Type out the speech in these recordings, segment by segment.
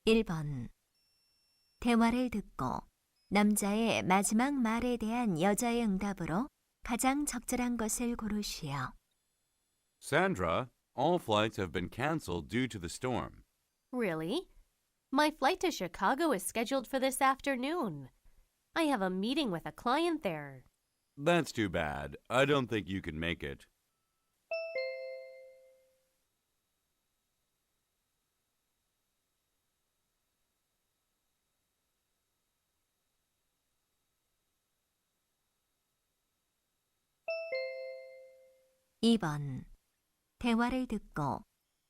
1번. 대화를 듣고 남자의 마지막 말에 대한 여자의 응답으로 가장 적절한 것을 고르시오. Sandra, all flights have been canceled due to the storm. Really? My flight to Chicago is scheduled for this afternoon. I have a meeting with a client there. That's too bad. I don't think you can make it. (2번) 대화를 듣고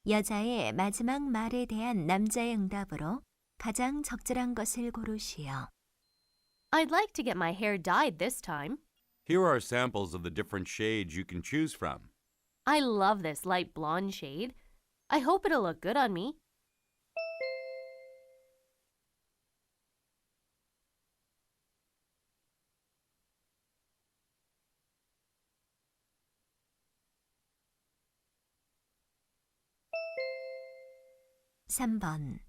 여자의 마지막 말에 대한 남자의 응답으로 가장 적절한 것을 고르시오. I'd like to get my hair dyed this time. Here are samples of the different shades you can choose from. I love this light blonde shade. I hope it'll look good on me. (3번)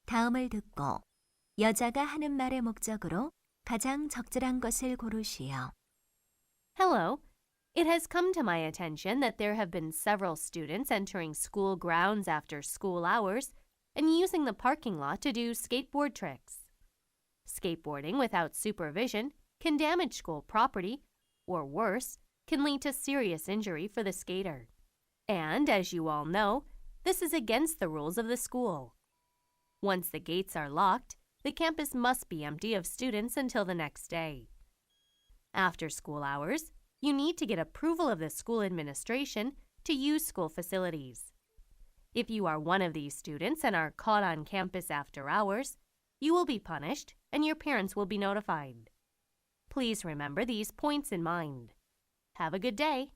다음을 듣고 여자가 하는 말의 목적으로 가장 적절한 것을 고르시오. Hello. It has come to my attention that there have been several students entering school grounds after school hours and using the parking lot to do skateboard tricks. Skateboarding without supervision can damage school property, or worse, can lead to serious injury for the skater. And, as you all know, this is against the rules of the school. Once the gates are locked, the campus must be empty of students until the next day. After school hours, you need to get approval of the school administration to use school facilities. If you are one of these students and are caught on campus after hours, you will be punished and your parents will be notified. Please remember these points in mind. Have a good day.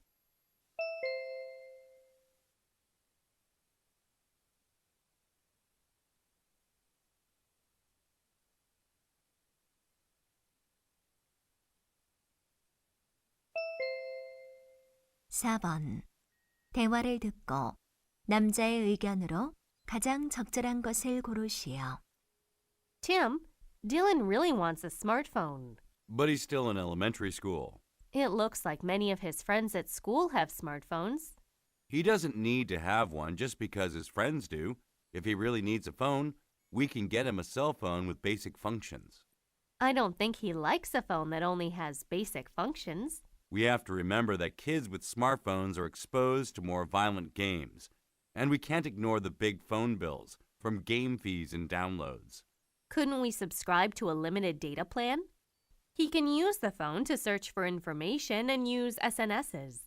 (4번) 대화를 듣고 남자의 의견으로 가장 적절한 것을 고르시오. Tim, Dylan really wants a smartphone. But he's still in elementary school. It looks like many of his friends at school have smartphones. He doesn't need to have one just because his friends do. If he really needs a phone, we can get him a cell phone with basic functions. I don't think he likes a phone that only has basic functions. We have to remember that kids with smartphones are exposed to more violent games, and we can't ignore the big phone bills from game fees and downloads. Couldn't we subscribe to a limited data plan? He can use the phone to search for information and use SNSs.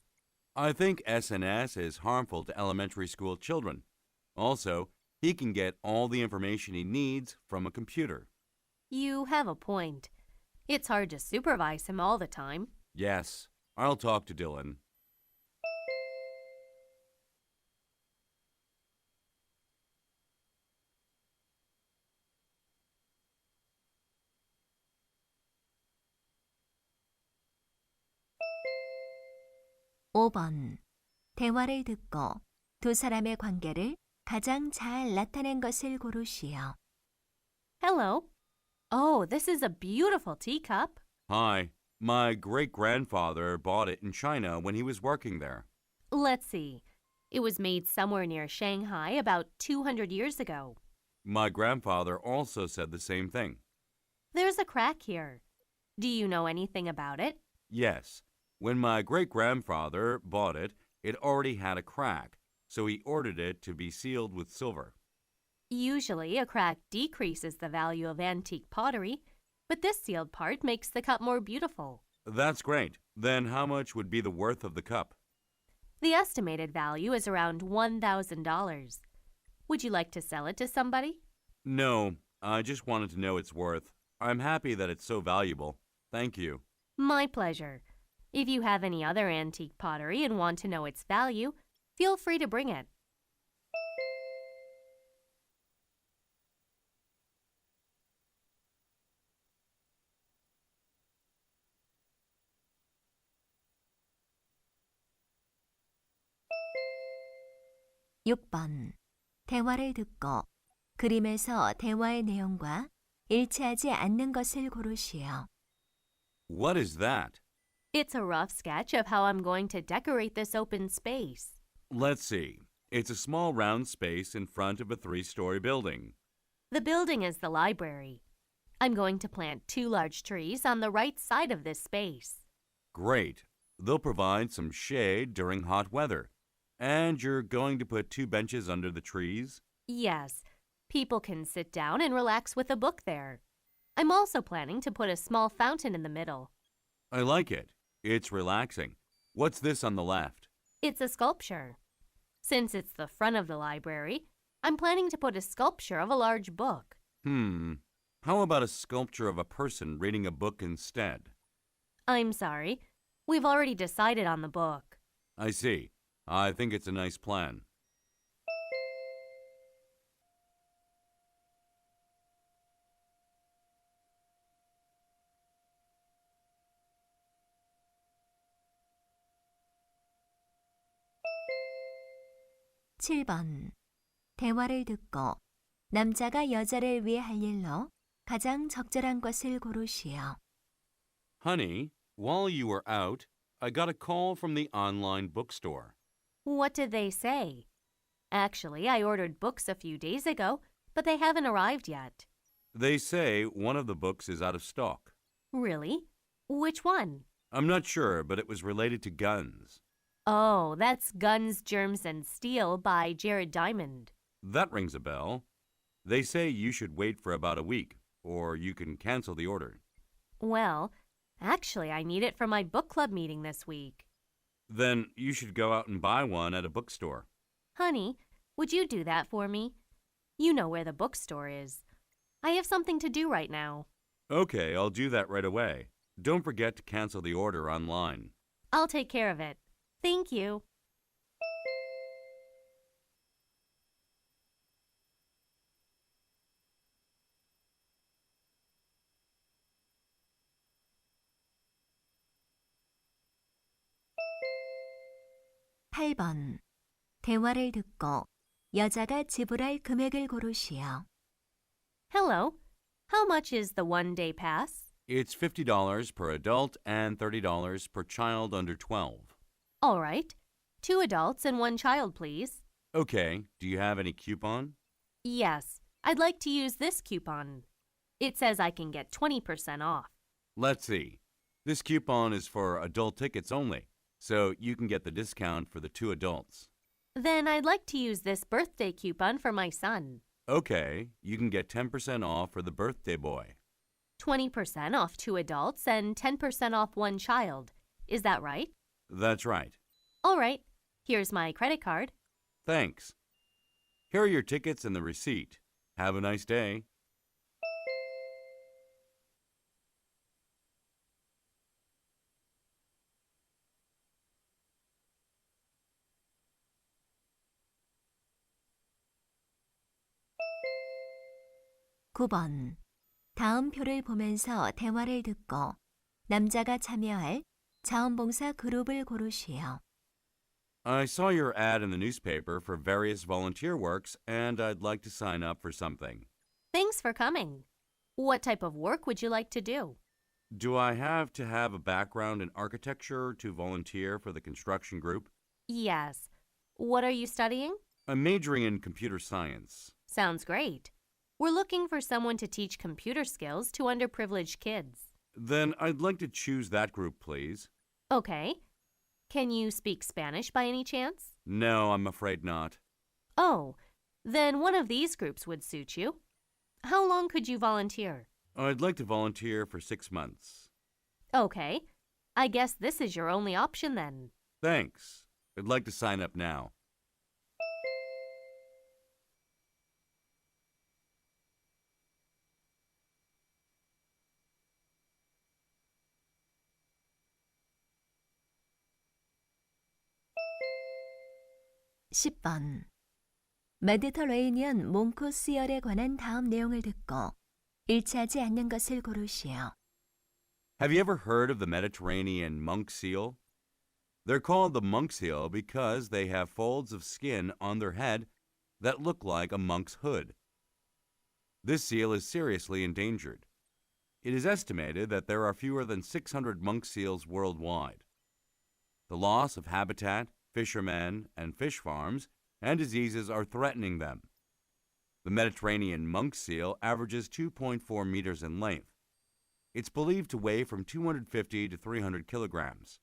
I think SNS is harmful to elementary school children. Also, he can get all the information he needs from a computer. You have a point. It's hard to supervise him all the time. Yes, I'll talk to Dylan. (5번) 대화를 듣고 두 사람의 관계를 가장 잘 나타낸 것을 고르시오. Hello. Oh, this is a beautiful teacup. Hi, my great-grandfather bought it in China when he was working there. Let's see. It was made somewhere near Shanghai about 200 years ago. My grandfather also said the same thing. There's a crack here. Do you know anything about it? Yes, when my great-grandfather bought it, it already had a crack, so he ordered it to be sealed with silver. Usually, a crack decreases the value of antique pottery, but this sealed part makes the cup more beautiful. That's great. Then how much would be the worth of the cup? The estimated value is around $1,000. Would you like to sell it to somebody? No, I just wanted to know its worth. I'm happy that it's so valuable. Thank you. My pleasure. If you have any other antique pottery and want to know its value, feel free to bring it. (6번) 대화를 듣고 그림에서 대화의 내용과 일치하지 않는 것을 고르시오. What is that? It's a rough sketch of how I'm going to decorate this open space. Let's see. It's a small round space in front of a 3-story building. The building is the library. I'm going to plant 2 large trees on the right side of this space. Great. They'll provide some shade during hot weather. And you're going to put 2 benches under the trees? Yes, people can sit down and relax with a book there. I'm also planning to put a small fountain in the middle. I like it. It's relaxing. What's this on the left? It's a sculpture. Since it's the front of the library, I'm planning to put a sculpture of a large book. How about a sculpture of a person reading a book instead? I'm sorry. We've already decided on the book. I see. I think it's a nice plan. (7번) 대화를 듣고 남자가 여자를 위해 할 일로 가장 적절한 것을 고르시오. Honey, while you were out, I got a call from the online bookstore. What did they say? Actually, I ordered books a few days ago, but they haven't arrived yet. They say one of the books is out of stock. Really? Which one? I'm not sure, but it was related to guns. Oh, that's Guns, Germs, and Steel by Jared Diamond. That rings a bell. They say you should wait for about a week, or you can cancel the order. Well, actually, I need it for my book club meeting this week. Then you should go out and buy one at a bookstore. Honey, would you do that for me? You know where the bookstore is. I have something to do right now. Okay, I'll do that right away. Don't forget to cancel the order online. I'll take care of it. Thank you. (8번) 대화를 듣고 여자가 지불할 금액을 고르시오. Hello. How much is the one-day pass? It's $50 per adult and $30 per child under 12. All right. 2 adults and 1 child, please. Okay, do you have any coupon? Yes, I'd like to use this coupon. It says I can get 20% off. Let's see. This coupon is for adult tickets only, so you can get the discount for the 2 adults. Then I'd like to use this birthday coupon for my son. Okay, you can get 10% off for the birthday boy. 20% off 2 adults and 10% off 1 child. Is that right? That's right. All right. Here's my credit card. Thanks. Here are your tickets and the receipt. Have a nice day. (9번) 다음 표를 보면서 대화를 듣고 남자가 참여할 자원봉사 그룹을 고르시오. I saw your ad in the newspaper for various volunteer works, and I'd like to sign up for something. Thanks for coming. What type of work would you like to do? Do I have to have a background in architecture to volunteer for the construction group? Yes. What are you studying? I'm majoring in computer science. Sounds great. We're looking for someone to teach computer skills to underprivileged kids. Then I'd like to choose that group, please. Okay. Can you speak Spanish by any chance? No, I'm afraid not. Oh, then one of these groups would suit you. How long could you volunteer? I'd like to volunteer for 6 months. Okay. I guess this is your only option then. Thanks. I'd like to sign up now. (10번) 메디터레이니언 몽크 수열에 관한 다음 내용을 듣고 일치하지 않는 것을 고르시오. Have you ever heard of the Mediterranean monk seal? They're called the monk seal because they have folds of skin on their head that look like a monk's hood. This seal is seriously endangered. It is estimated that there are fewer than 600 monk seals worldwide. The loss of habitat, fishermen, and fish farms and diseases are threatening them. The Mediterranean monk seal averages 2.4 meters in length. It's believed to weigh from 250 to 300 kilograms.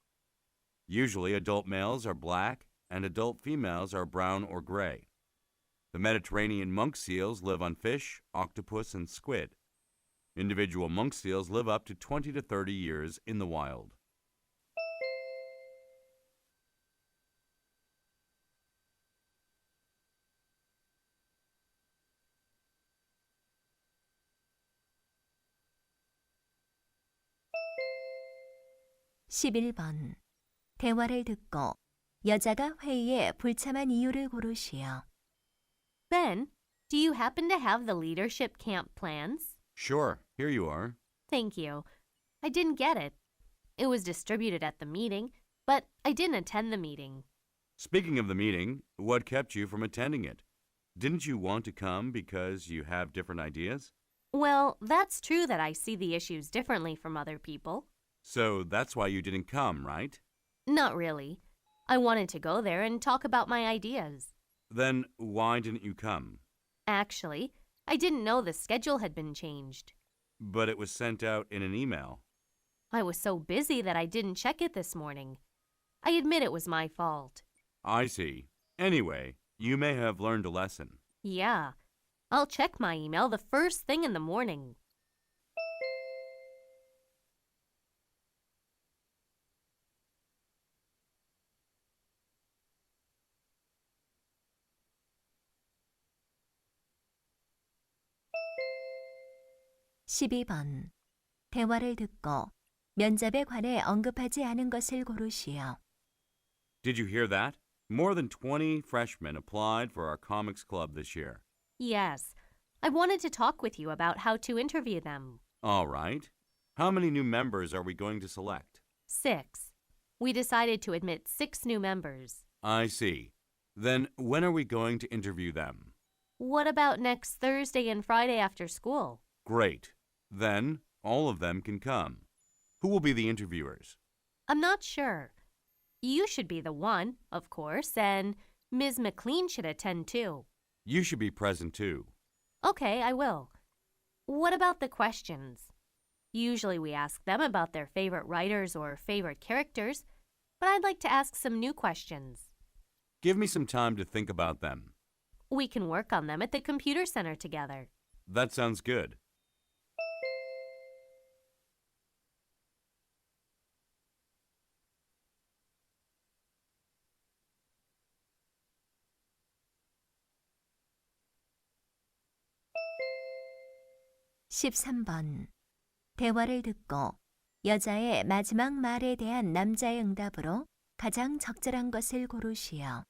Usually, adult males are black and adult females are brown or gray. The Mediterranean monk seals live on fish, octopus, and squid. Individual monk seals live up to 20 to 30 years in the wild. (11번) 대화를 듣고 여자가 회의에 불참한 이유를 고르시오. Ben, do you happen to have the leadership camp plans? Sure, here you are. Thank you. I didn't get it. It was distributed at the meeting, but I didn't attend the meeting. Speaking of the meeting, what kept you from attending it? Didn't you want to come because you have different ideas? Well, that's true that I see the issues differently from other people. So that's why you didn't come, right? Not really. I wanted to go there and talk about my ideas. Then why didn't you come? Actually, I didn't know the schedule had been changed. But it was sent out in an email. I was so busy that I didn't check it this morning. I admit it was my fault. I see. Anyway, you may have learned a lesson. Yeah, I'll check my email the first thing in the morning. (12번) 대화를 듣고 면접에 관해 언급하지 않은 것을 고르시오. Did you hear that? More than 20 freshmen applied for our comics club this year. Yes, I wanted to talk with you about how to interview them. All right. How many new members are we going to select? 6. We decided to admit 6 new members. I see. Then when are we going to interview them? What about next Thursday and Friday after school? Great. Then all of them can come. Who will be the interviewers? I'm not sure. You should be the one, of course, and Ms. McLean should attend too. You should be present too. Okay, I will. What about the questions? Usually we ask them about their favorite writers or favorite characters, but I'd like to ask some new questions. Give me some time to think about them. We can work on them at the computer center together. That sounds good. (13번) 대화를 듣고 여자의 마지막 말에 대한 남자의 응답으로 가장 적절한 것을 고르시오.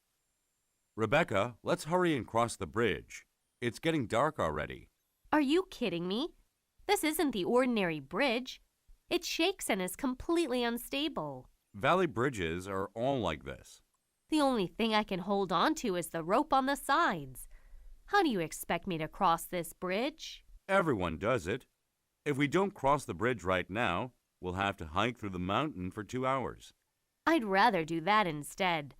Rebecca, let's hurry and cross the bridge. It's getting dark already. Are you kidding me? This isn't the ordinary bridge. It shakes and is completely unstable. Valley bridges are all like this. The only thing I can hold on to is the rope on the sides. How do you expect me to cross this bridge? Everyone does it. If we don't cross the bridge right now, we'll have to hike through the mountain for 2 hours. I'd rather do that instead.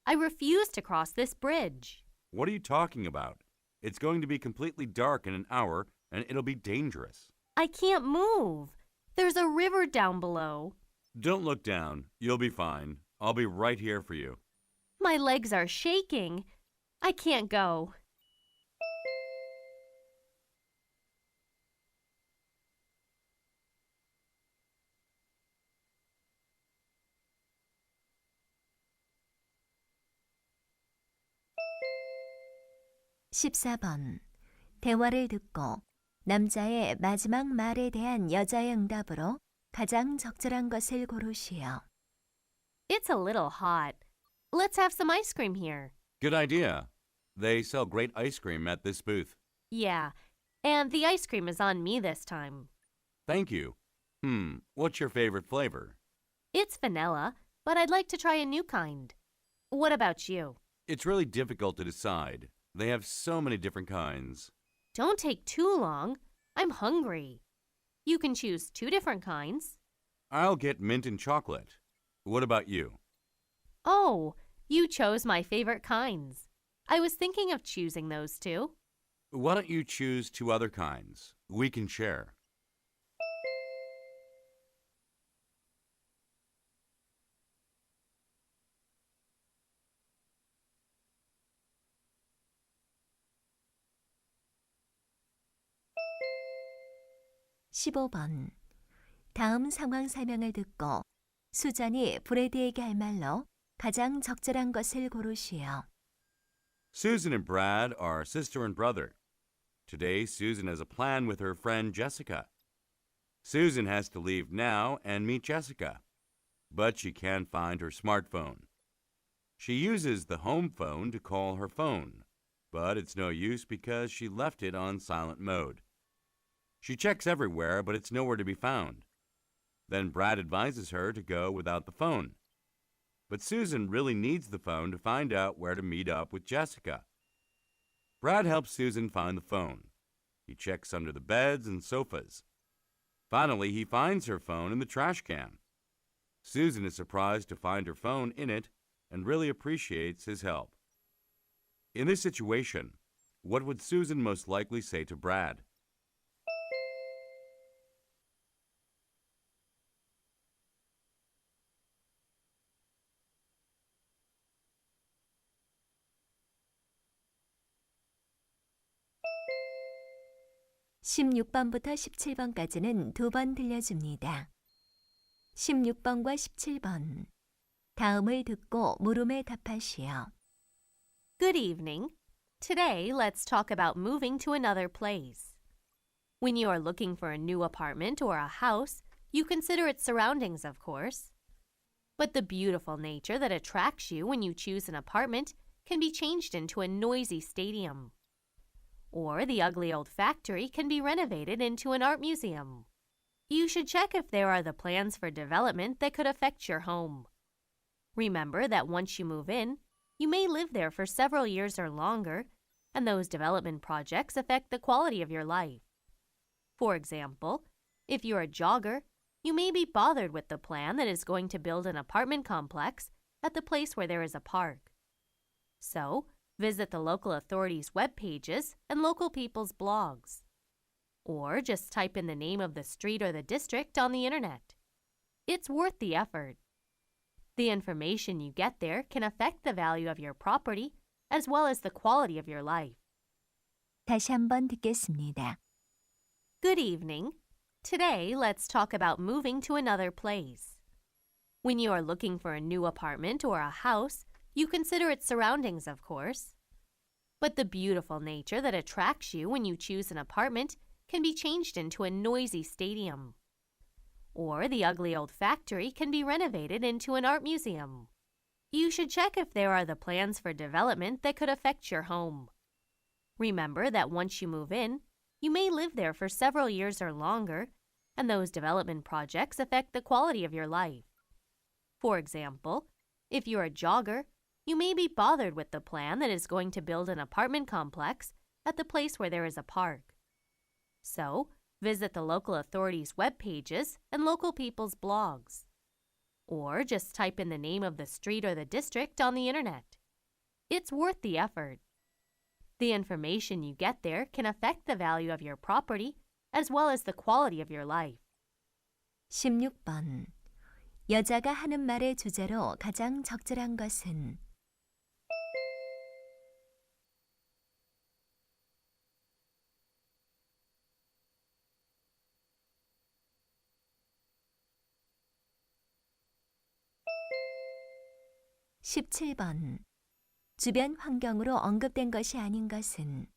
I refuse to cross this bridge. What are you talking about? It's going to be completely dark in an hour, and it'll be dangerous. I can't move. There's a river down below. Don't look down. You'll be fine. I'll be right here for you. My legs are shaking. I can't go. (14번) 대화를 듣고 남자의 마지막 말에 대한 여자의 응답으로 가장 적절한 것을 고르시오. It's a little hot. Let's have some ice cream here. Good idea. They sell great ice cream at this booth. Yeah, and the ice cream is on me this time. Thank you. What's your favorite flavor? It's vanilla, but I'd like to try a new kind. What about you? It's really difficult to decide. They have so many different kinds. Don't take too long. I'm hungry. You can choose 2 different kinds. I'll get mint and chocolate. What about you? Oh, you chose my favorite kinds. I was thinking of choosing those 2. Why don't you choose 2 other kinds? We can share. 십오 번 다음 상황 설명을 듣고 수잔이 브래드에게 할 말로 가장 적절한 것을 고르시오. Susan and Brad are sister and brother. Today, Susan has a plan with her friend Jessica. Susan has to leave now and meet Jessica, but she can't find her smartphone. She uses the home phone to call her phone, but it's no use because she left it on silent mode. She checks everywhere, but it's nowhere to be found. Then Brad advises her to go without the phone. But Susan really needs the phone to find out where to meet up with Jessica. Brad helps Susan find the phone. He checks under the beds and sofas. Finally, he finds her phone in the trash can. Susan is surprised to find her phone in it and really appreciates his help. In this situation, what would Susan most likely say to Brad? 십육 번부터 17번까지는 2번 들려줍니다. 16번과 17번 다음을 듣고 물음에 답하시오. Good evening. Today, let's talk about moving to another place. When you are looking for a new apartment or a house, you consider its surroundings, of course. But the beautiful nature that attracts you when you choose an apartment can be changed into a noisy stadium. Or the ugly old factory can be renovated into an art museum. You should check if there are the plans for development that could affect your home. Remember that once you move in, you may live there for several years or longer, and those development projects affect the quality of your life. For example, if you're a jogger, you may be bothered with the plan that is going to build an apartment complex at the place where there is a park. So, visit the local authorities' web pages and local people's blogs. Or just type in the name of the street or the district on the internet. It's worth the effort. The information you get there can affect the value of your property as well as the quality of your life. 다시 한번 듣겠습니다. Good evening. Today, let's talk about moving to another place. When you are looking for a new apartment or a house, you consider its surroundings, of course. But the beautiful nature that attracts you when you choose an apartment can be changed into a noisy stadium. Or the ugly old factory can be renovated into an art museum. You should check if there are the plans for development that could affect your home. Remember that once you move in, you may live there for several years or longer, and those development projects affect the quality of your life. For example, if you're a jogger, you may be bothered with the plan that is going to build an apartment complex at the place where there is a park. So, visit the local authorities' web pages and local people's blogs. Or just type in the name of the street or the district on the internet. It's worth the effort. The information you get there can affect the value of your property as well as the quality of your life. 16번 여자가 하는 말의 주제로 가장 적절한 것은 (17번) 주변 환경으로 언급된 것이 아닌 것은